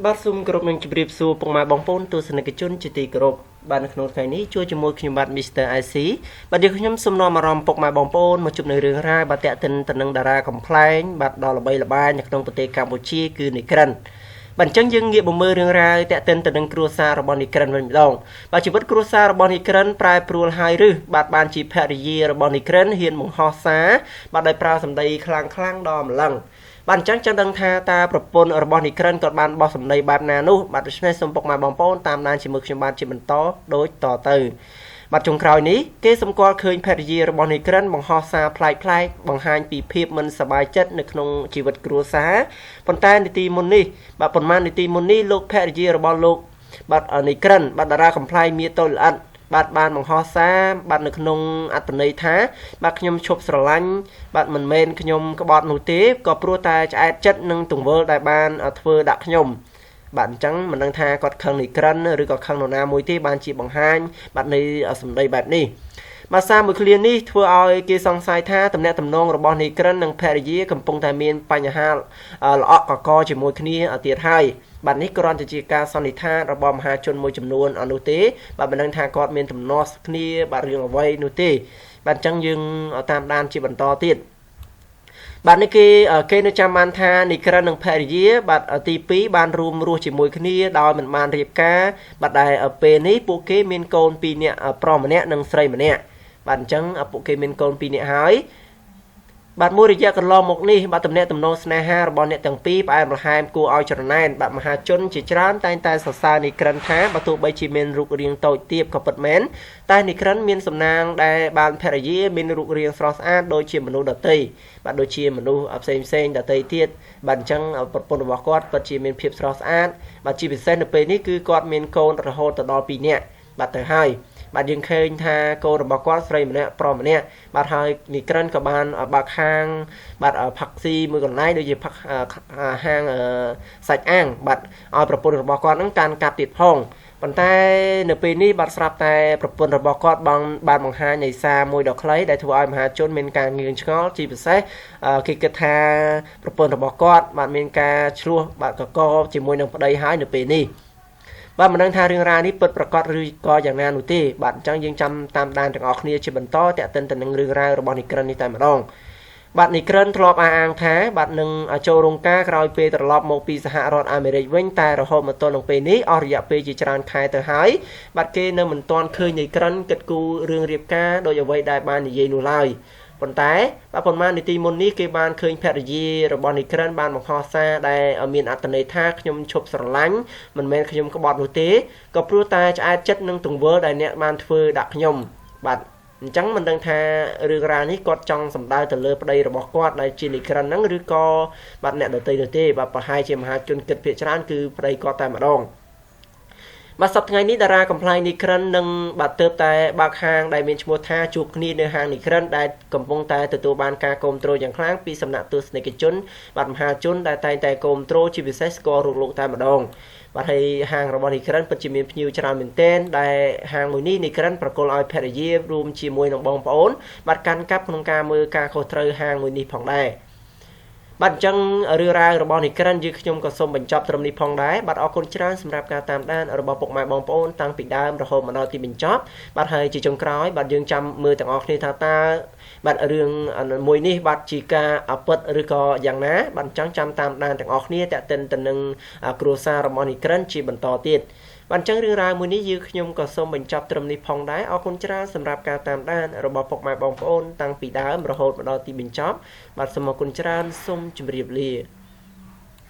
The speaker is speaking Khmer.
បាទសូមគោរពនឹងជម្រាបសួរពុកម៉ែបងប្អូនទស្សនិកជនជាទីគោរពបាទនៅក្នុងថ្ងៃនេះជួយជាមួយខ្ញុំបាទ Mr. IC បាទយើងខ្ញុំសូមនាំអារម្មណ៍ពុកម៉ែបងប្អូនមកជួបនៅរឿងរ៉ាវបាទតាក់ទិនទៅនឹងតារាកំ pl ែងបាទដល់ល្បីល្បាញនៅក្នុងប្រទេសកម្ពុជាគឺនីក្រិនបាទអញ្ចឹងយើងងាកមកមើលរឿងរ៉ាវតាក់ទិនទៅនឹងគ្រួសាររបស់នីក្រិនវិញម្ដងបាទជីវិតគ្រួសាររបស់នីក្រិនប្រែប្រួលហើយឬបាទបានជាភរិយារបស់នីក្រិនហ៊ានបង្ហោះសារបាទដោយប្រើសម្ដីខ្លាំងដល់ម្លឹងបាទអញ្ចឹងចង់ដឹងថាតើប្រពន្ធរបស់នីក្រិនគាត់បានបោះសម្ដីបែបណានោះបាទដូច្នេះសូមពុកម៉ែបងប្អូនតាមដានជាមួយខ្ញុំបាទជាបន្តដូចតទៅបាទចុងក្រោយនេះគេសម្គាល់ឃើញភរិយារបស់នីក្រិនបង្ហោះសារប្លែកបង្ហាញពីភាពមិនសប្បាយចិត្តនៅក្នុងជីវិតគ្រួសារប៉ុន្តែនាទីមុននេះបាទប៉ុន្មាននាទីមុននេះលោកភរិយារបស់លោកបាទនីក្រិនបាទតារាកំ pl ែងមាតុលល្អិតបាទបានបង្ហោះសារបាទនៅក្នុងអត្ថន័យថាបាទខ្ញុំឈប់ស្រឡាញ់បាទមិនមែនខ្ញុំក្បត់នោះទេក៏ព្រោះតែឆ្អែតចិត្តនឹងទង្វើដែលបានធ្វើដាក់ខ្ញុំបាទអញ្ចឹងមិនដឹងថាគាត់ខឹងនីក្រិនឬក៏ខឹងនរណាមួយទេបានជាបង្ហាញបាទនៃសម្ដីបែបនេះបាទសារមួយឃ្លានេះធ្វើឲ្យគេសង្ស័យថាទំនាក់ទំនងរបស់នីក្រិននិងភរិយាកំពុងតែមានបញ្ហាល្អក់កកជាមួយគ្នាទៀតហើយបាទនេះគ្រាន់តែជាការសន្និដ្ឋានរបស់មហាជនមួយចំនួននោះទេបាទមិនដឹងថាគាត់មានទំនាស់គ្នាបាទរឿងអ្វីនោះទេបាទអញ្ចឹងយើងតាមដានជាបន្តទៀតបាទនេះគេនៅចាំបានថានីក្រិននិងភរិយាបាទទី2បានរួមរស់ជាមួយគ្នាដោយមិនបានរៀបការបាទដែលពេលនេះពួកគេមានកូន2នាក់ប្រុសម្នាក់និងស្រីម្នាក់បាទអញ្ចឹងពួកគេមានកូន2នាក់ហើយបាទមួយរយៈកន្លងមកនេះបាទទំនាក់ទំនងស្នេហារបស់អ្នកទាំងពីរផ្អែមល្ហែមគួរឲ្យច្រណែនបាទមហាជនជាច្រើនតែងតែសរសើរនីក្រិនថាបើទោះបីជាមានរូបរាងតូចទាបក៏ពិតមែនតែនីក្រិនមានសំណាងដែលបានភរិយាមានរូបរាងស្រស់ស្អាតដូចជាមនុស្សដទៃបាទដូចជាមនុស្សផ្សេងដទៃទៀតបាទអញ្ចឹងប្រពន្ធរបស់គាត់ពិតជាមានភាពស្រស់ស្អាតបាទជាពិសេសនៅពេលនេះគឺគាត់មានកូនរហូតដល់2នាក់បាទទៅហើយបាទយើងឃើញថាកូនរបស់គាត់ស្រីម្នាក់ប្រុសម្នាក់បាទហើយនីក្រិនក៏បានបើកហាងបាទផាក់ស៊ីមួយកន្លែងដូចជាផាក់ហាងសាច់អាំងបាទឲ្យប្រពន្ធរបស់គាត់នឹងកាន់កាប់ទៀតផងប៉ុន្តែនៅពេលនេះបាទស្រាប់តែប្រពន្ធរបស់គាត់បានបង្ហាញនៃសារមួយដ៏ខ្លីដែលធ្វើឲ្យមហាជនមានការងឿងឆ្ងល់ជាពិសេសគេគិតថាប្រពន្ធរបស់គាត់បាទមានការឆ្លោះបាទកកជាមួយនឹងប្តីហើយនៅពេលនេះបាទមិនដឹងថារឿងរ៉ាវនេះពិតប្រាកដឬក៏យ៉ាងណានោះទេបាទអញ្ចឹងយើងចាំតាមដានទាំងអស់គ្នាជាបន្តតាក់ទិនទៅនឹងរឿងរ៉ាវរបស់នីក្រិននេះតែម្ដងបាទនីក្រិនធ្លាប់អះអាងថាបាទនឹងចូលរោងការក្រោយពេលត្រឡប់មកពីសហរដ្ឋអាមេរិកវិញតែរហូតមកទល់នឹងពេលនេះអស់រយៈពេលជាច្រើនខែទៅហើយបាទគេនៅមិនទាន់ឃើញនីក្រិនគិតគូររឿងរៀបការដោយអ្វីដែលបាននិយាយនោះឡើយប៉ុន្តែបាទប៉ុន្មាននាទីមុននេះគេបានឃើញភរិយារបស់នីក្រិនបានបង្ហោះសារដែលមានអត្ថន័យថាខ្ញុំឈប់ស្រឡាញ់មិនមែនខ្ញុំក្បត់នោះទេក៏ព្រោះតែឆ្អែតចិត្តនឹងទង្វើដែលអ្នកបានធ្វើដាក់ខ្ញុំបាទអញ្ចឹងមិនដឹងថារឿងរ៉ាវនេះគាត់ចង់សម្ដៅទៅលើប្តីរបស់គាត់ដែលជានីក្រិនហ្នឹងឬក៏បាទអ្នកដទៃនោះទេបាទប្រហែលជាមហាជនគិតភាគច្រើនគឺប្តីគាត់តែម្ដងបាទសប្តាហ៍ថ្ងៃនេះតារាកំ pl ែងនីក្រិននឹងបាទទើបតែបើកហាងដែលមានឈ្មោះថាជួបគ្នានៅហាងនីក្រិនដែលកំពុងតែទទួលបានការគាំទ្រយ៉ាងខ្លាំងពីសំណាក់ទស្សនិកជនបាទមហាជនដែលតែងតែគាំទ្រជាពិសេសស្គាល់រូបលោកតែម្ដងបាទហើយហាងរបស់នីក្រិនពិតជាមានភ្ញៀវច្រើនមែនទែនដែលហាងមួយនេះនីក្រិនប្រគល់ឲ្យភរិយារួមជាមួយនឹងបងប្អូនបាទកាន់កាប់ក្នុងការមើលការខុសត្រូវហាងមួយនេះផងដែរបាទអញ្ចឹងរឿងរ៉ាវរបស់នីក្រិនយើងខ្ញុំក៏សូមបញ្ចប់ត្រឹមនេះផងដែរបាទអរគុណច្រើនសម្រាប់ការតាមដានរបស់ពុកម៉ែបងប្អូនតាំងពីដើមរហូតមកដល់ទីបញ្ចប់បាទហើយជាចុងក្រោយបាទយើងចាំមើលទាំងអស់គ្នាថាតើបាទរឿងមួយនេះបាទជាការពិតឬក៏យ៉ាងណាបាទអញ្ចឹងចាំតាមដានទាំងអស់គ្នាតាក់ទិនទៅនឹងគ្រួសាររបស់នីក្រិនជាបន្តទៀតបាទអញ្ចឹងរឿងរ៉ាវមួយនេះយើងខ្ញុំក៏សូមបញ្ចប់ត្រឹមនេះផងដែរអរគុណច្រើនសម្រាប់ការតាមដានរបស់ពុកម៉ែបងប្អូនតាំងពីដើមរហូតមកដល់ទីបញ្ចប់បាទសូមអរគុណច្រើនសូមជម្រាបលា